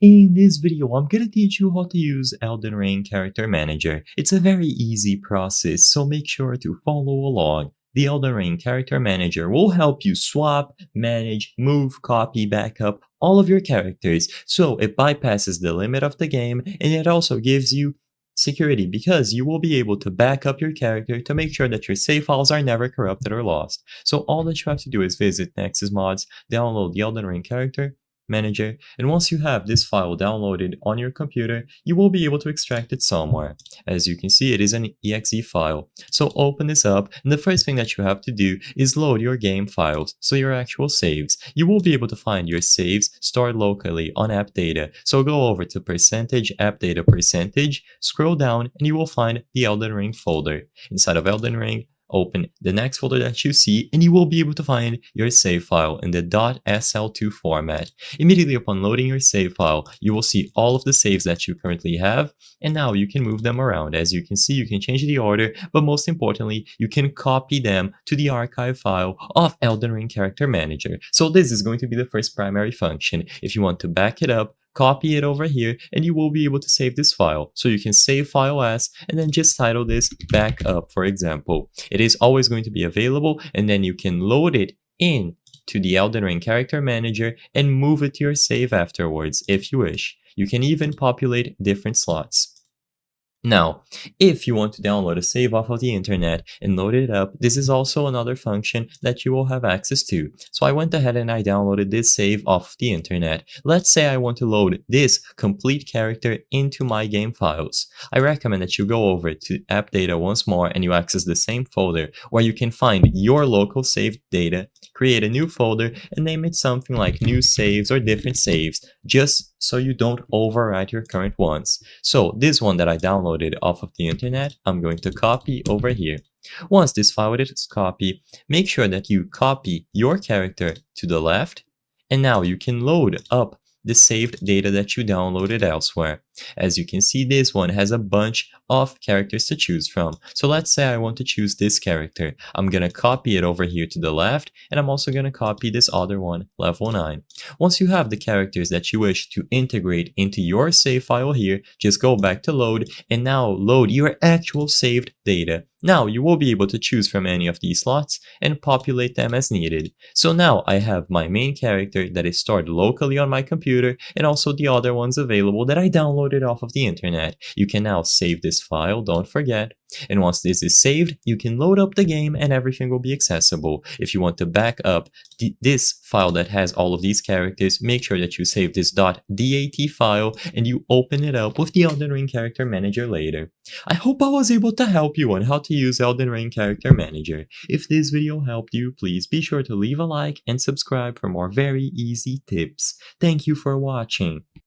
In this video, I'm gonna teach you how to use Elden Ring Character Manager. It's a very easy process, so make sure to follow along. The Elden Ring Character Manager will help you swap, manage, move, copy, backup all of your characters, so it bypasses the limit of the game, and it also gives you security because you will be able to back up your character to make sure that your save files are never corrupted or lost. So all that you have to do is visit Nexus Mods, download the Elden Ring Character Manager, and once you have this file downloaded on your computer, you will be able to extract it somewhere. As you can see, it is an exe file. So open this up, and the first thing that you have to do is load your game files, so your actual saves. You will be able to find your saves stored locally on app data. So go over to percentage app data percentage, scroll down, and you will find the Elden Ring folder. Inside of Elden Ring, open the next folder that you see, and you will be able to find your save file in the .sl2 format. Immediately upon loading your save file, you will see all of the saves that you currently have, and now you can move them around. As you can see, you can change the order, but most importantly, you can copy them to the archive file of Elden Ring Character Manager. So this is going to be the first primary function. If you want to back it up, copy it over here, and you will be able to save this file. So you can save file as, and then just title this backup, for example. It is always going to be available, and then you can load it in to the Elden Ring Character Manager and move it to your save afterwards if you wish. You can even populate different slots. Now, if you want to download a save off of the internet and load it up, this is also another function that you will have access to. So I went ahead and I downloaded this save off the internet. Let's say I want to load this complete character into my game files. I recommend that you go over to app data once more and you access the same folder where you can find your local saved data, create a new folder, and name it something like new saves or different saves, just so you don't overwrite your current ones. So this one that I downloaded off of the internet, I'm going to copy over here. Once this file is copied, make sure that you copy your character to the left, and now you can load up the saved data that you downloaded elsewhere. As you can see, this one has a bunch of characters to choose from. So let's say I want to choose this character. I'm gonna copy it over here to the left, and I'm also gonna copy this other one, level 9. Once you have the characters that you wish to integrate into your save file here, just go back to load, and now load your actual saved data. Now you will be able to choose from any of these slots and populate them as needed. So now I have my main character that is stored locally on my computer, and also the other ones available that I downloaded off of the internet. You can now save this file, don't forget. And once this is saved, you can load up the game and everything will be accessible. If you want to back up this file that has all of these characters, make sure that you save this .dat file and you open it up with the Elden Ring Character Manager later. I hope I was able to help you on how to use Elden Ring Character Manager. If this video helped you, please be sure to leave a like and subscribe for more very easy tips. Thank you for watching.